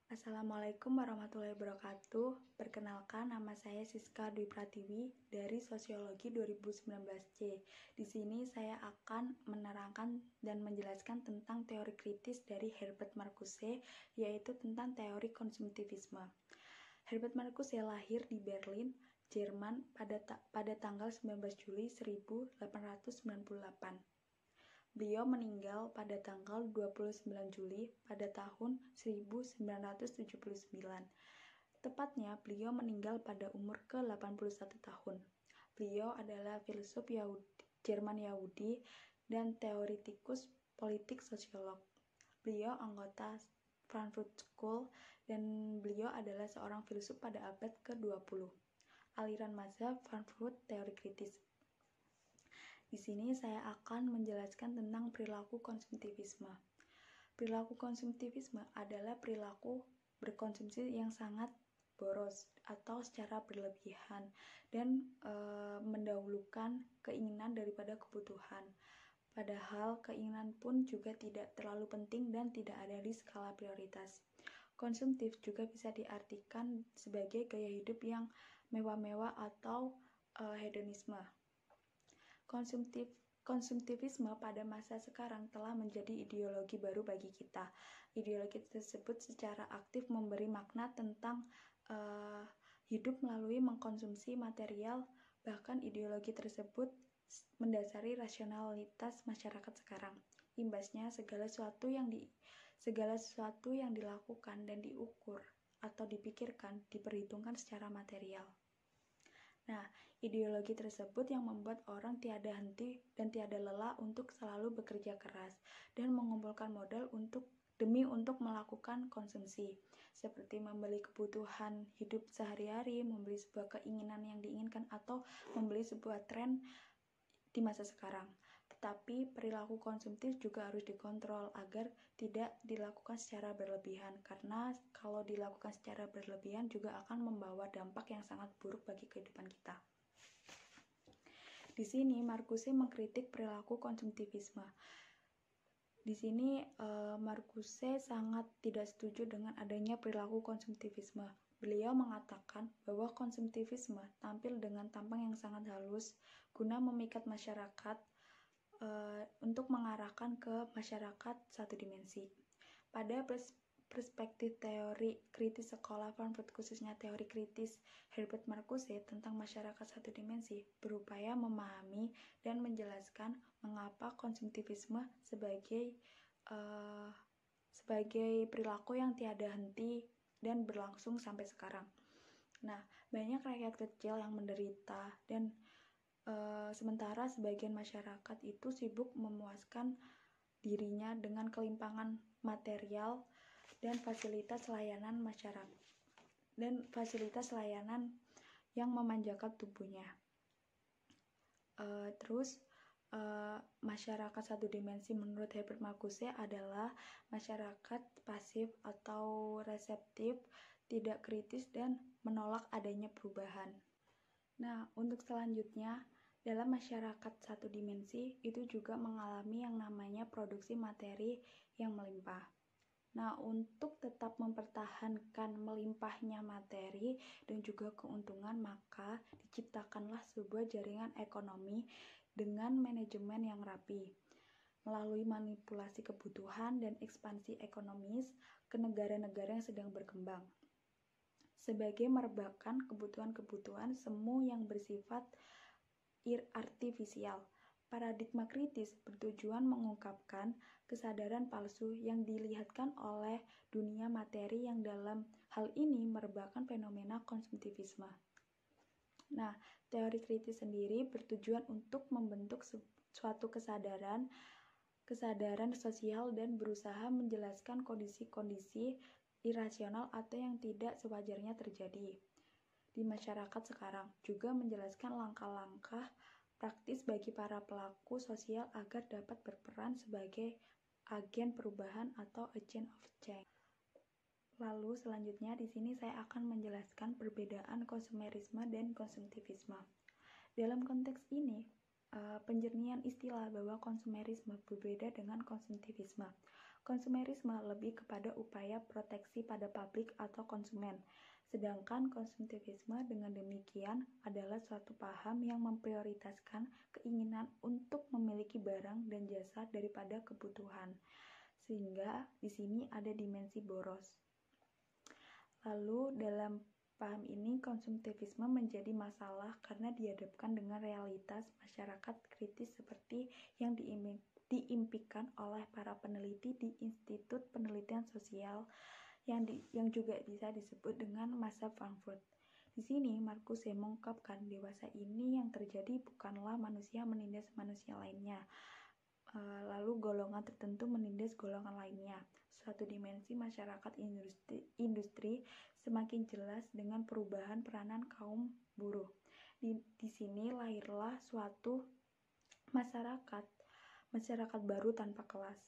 Assalamualaikum warahmatullahi wabarakatuh. Perkenalkan, nama saya Siska Dwi Pratiwi dari Sosiologi 2019C. Di sini saya akan menerangkan dan menjelaskan tentang teori kritis dari Herbert Marcuse, yaitu tentang teori konsumtivisme. Herbert Marcuse lahir di Berlin, Jerman pada tanggal 19 Juli 1898. Beliau meninggal pada tanggal 29 Juli pada tahun 1979. Tepatnya, beliau meninggal pada umur ke-81 tahun. Beliau adalah filsuf Jerman Yahudi dan teoretikus politik sosiolog. Beliau anggota Frankfurt School dan beliau adalah seorang filsuf pada abad ke-20. Aliran mazhab Frankfurt teori kritis. Di sini saya akan menjelaskan tentang perilaku konsumtivisme. Perilaku konsumtivisme adalah perilaku berkonsumsi yang sangat boros atau secara berlebihan dan mendahulukan keinginan daripada kebutuhan. Padahal keinginan pun juga tidak terlalu penting dan tidak ada di skala prioritas. Konsumtif juga bisa diartikan sebagai gaya hidup yang mewah-mewah atau hedonisme. Konsumtivisme pada masa sekarang telah menjadi ideologi baru bagi kita. Ideologi tersebut secara aktif memberi makna tentang hidup melalui mengkonsumsi material. Bahkan ideologi tersebut mendasari rasionalitas masyarakat sekarang. Imbasnya segala sesuatu yang dilakukan dan diukur atau dipikirkan diperhitungkan secara material. Nah, ideologi tersebut yang membuat orang tiada henti dan tiada lelah untuk selalu bekerja keras dan mengumpulkan modal demi melakukan konsumsi, seperti membeli kebutuhan hidup sehari-hari, membeli sebuah keinginan yang diinginkan, atau membeli sebuah tren di masa sekarang. Tetapi perilaku konsumtif juga harus dikontrol agar tidak dilakukan secara berlebihan, karena kalau dilakukan secara berlebihan juga akan membawa dampak yang sangat buruk bagi kehidupan kita. Di sini Marcuse mengkritik perilaku konsumtivisme. Di sini Marcuse sangat tidak setuju dengan adanya perilaku konsumtivisme. Beliau mengatakan bahwa konsumtivisme tampil dengan tampang yang sangat halus guna memikat masyarakat untuk mengarahkan ke masyarakat satu dimensi. Pada perspektif teori kritis sekolah Frankfurt, khususnya teori kritis Herbert Marcuse tentang masyarakat satu dimensi, berupaya memahami dan menjelaskan mengapa konsumtivisme sebagai perilaku yang tiada henti dan berlangsung sampai sekarang. Nah, banyak rakyat kecil yang menderita dan sementara sebagian masyarakat itu sibuk memuaskan dirinya dengan kelimpangan material dan fasilitas layanan masyarakat dan fasilitas layanan yang memanjakan tubuhnya. Masyarakat satu dimensi menurut Herbert Marcuse adalah masyarakat pasif atau reseptif, tidak kritis dan menolak adanya perubahan. Nah, untuk selanjutnya, dalam masyarakat satu dimensi itu juga mengalami yang namanya produksi materi yang melimpah. Nah, untuk tetap mempertahankan melimpahnya materi dan juga keuntungan, maka diciptakanlah sebuah jaringan ekonomi dengan manajemen yang rapi. Melalui manipulasi kebutuhan dan ekspansi ekonomis ke negara-negara yang sedang berkembang. Sebagai merebakkan kebutuhan-kebutuhan semu yang bersifat artifisial. Paradigma kritis bertujuan mengungkapkan kesadaran palsu yang dilihatkan oleh dunia materi yang dalam hal ini merebakkan fenomena konsumtivisme. Nah, teori kritis sendiri bertujuan untuk membentuk suatu kesadaran sosial dan berusaha menjelaskan kondisi-kondisi irasional atau yang tidak sewajarnya terjadi di masyarakat sekarang, juga menjelaskan langkah-langkah praktis bagi para pelaku sosial agar dapat berperan sebagai agen perubahan atau agent of change. Lalu selanjutnya di sini saya akan menjelaskan perbedaan konsumerisme dan konsumtivisme. Dalam konteks ini, penjernihan istilah bahwa konsumerisme berbeda dengan konsumtivisme. Konsumerisme lebih kepada upaya proteksi pada publik atau konsumen, sedangkan konsumtivisme dengan demikian adalah suatu paham yang memprioritaskan keinginan untuk memiliki barang dan jasa daripada kebutuhan, sehingga di sini ada dimensi boros. Lalu dalam paham ini konsumtivisme menjadi masalah karena dihadapkan dengan realitas masyarakat kritis seperti yang diimpikan oleh para peneliti di Institut Penelitian Sosial yang juga bisa disebut dengan masa Frankfurt. Di sini Marcuse mengungkapkan dewasa ini yang terjadi bukanlah manusia menindas manusia lainnya, lalu golongan tertentu menindas golongan lainnya. Suatu dimensi masyarakat industri semakin jelas dengan perubahan peranan kaum buruh. Di sini lahirlah suatu masyarakat baru tanpa kelas.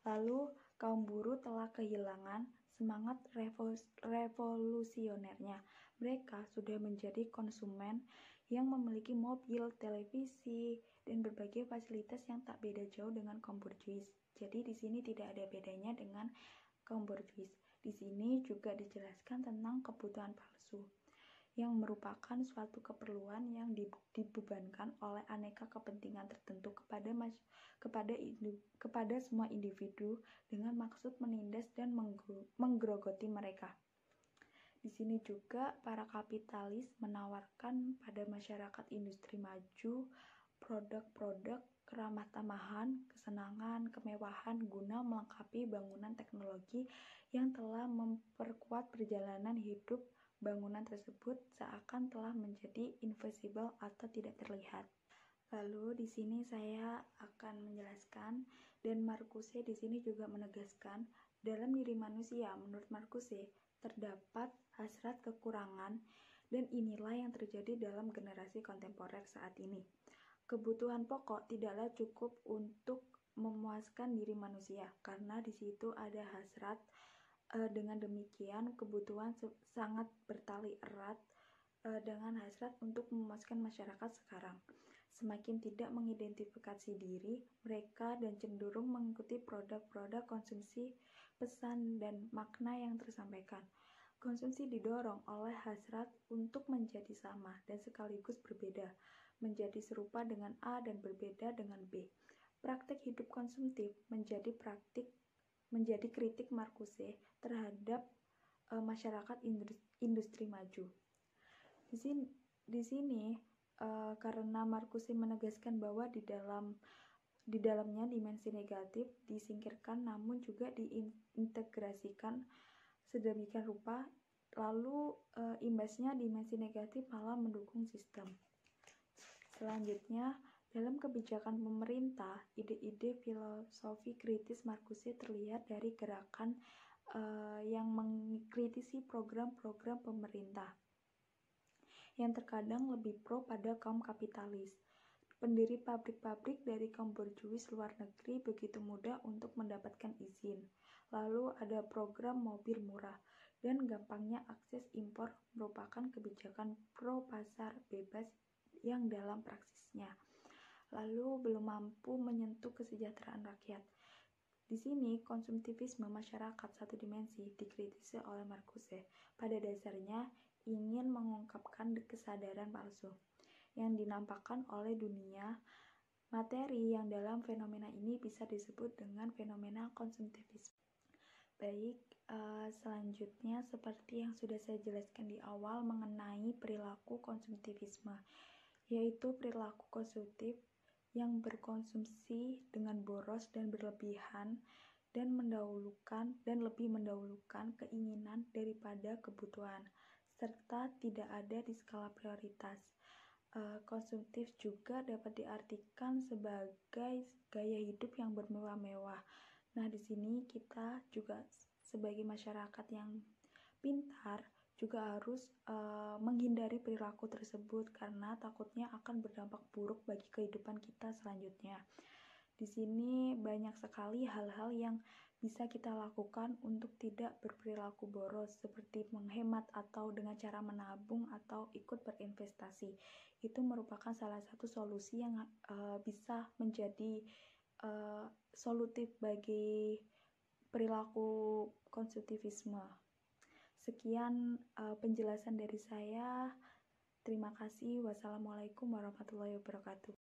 Lalu kaum buruh telah kehilangan semangat revolusionernya. Mereka sudah menjadi konsumen yang memiliki mobil, televisi, dan berbagai fasilitas yang tak beda jauh dengan kaum borjuis. Jadi di sini tidak ada bedanya dengan kaum borjuis. Di sini juga dijelaskan tentang kebutuhan palsu, yang merupakan suatu keperluan yang dibebankan oleh aneka kepentingan tertentu kepada semua individu dengan maksud menindas dan menggerogoti mereka. Di sini juga para kapitalis menawarkan pada masyarakat industri maju produk-produk keramah tamahan, kesenangan, kemewahan guna melengkapi bangunan teknologi yang telah memperkuat perjalanan hidup. Bangunan tersebut seakan telah menjadi invisible atau tidak terlihat. Lalu di sini saya akan menjelaskan, dan Marcuse di sini juga menegaskan, dalam diri manusia menurut Marcuse terdapat hasrat kekurangan, dan inilah yang terjadi dalam generasi kontemporer saat ini. Kebutuhan pokok tidaklah cukup untuk memuaskan diri manusia, karena di situ ada hasrat. Dengan demikian, kebutuhan sangat bertali erat dengan hasrat untuk memuaskan masyarakat sekarang. Semakin tidak mengidentifikasi diri mereka dan cenderung mengikuti produk-produk konsumsi, pesan, dan makna yang tersampaikan. Konsumsi didorong oleh hasrat untuk menjadi sama dan sekaligus berbeda, menjadi serupa dengan A dan berbeda dengan B. Praktik hidup konsumtif menjadi kritik Marcuse terhadap masyarakat industri maju. Di sini karena Marcuse menegaskan bahwa di dalamnya dimensi negatif disingkirkan namun juga diintegrasikan sedemikian rupa, lalu imbasnya dimensi negatif malah mendukung sistem. Selanjutnya, dalam kebijakan pemerintah, ide-ide filosofi kritis Marcuse terlihat dari gerakan yang mengkritisi program-program pemerintah yang terkadang lebih pro pada kaum kapitalis. Pendiri pabrik-pabrik dari kaum borjuis luar negeri begitu mudah untuk mendapatkan izin. Lalu ada program mobil murah dan gampangnya akses impor merupakan kebijakan pro pasar bebas yang dalam praksisnya lalu belum mampu menyentuh kesejahteraan rakyat. Di sini konsumtivisme masyarakat satu dimensi dikritisi oleh Marcuse. Pada dasarnya ingin mengungkapkan kesadaran palsu yang dinampakkan oleh dunia materi yang dalam fenomena ini bisa disebut dengan fenomena konsumtivisme. Baik, selanjutnya seperti yang sudah saya jelaskan di awal mengenai perilaku konsumtivisme, yaitu perilaku konsumtif yang berkonsumsi dengan boros dan berlebihan dan lebih mendahulukan keinginan daripada kebutuhan, serta tidak ada di skala prioritas. Konsumtif juga dapat diartikan sebagai gaya hidup yang bermewah-mewah. Nah, di sini kita juga sebagai masyarakat yang pintar juga harus menghindari perilaku tersebut karena takutnya akan berdampak buruk bagi kehidupan kita selanjutnya. Di sini banyak sekali hal-hal yang bisa kita lakukan untuk tidak berperilaku boros, seperti menghemat atau dengan cara menabung atau ikut berinvestasi. Itu merupakan salah satu solusi yang bisa menjadi solutif bagi perilaku konstruktivisme. Sekian penjelasan dari saya. Terima kasih. Wassalamualaikum warahmatullahi wabarakatuh.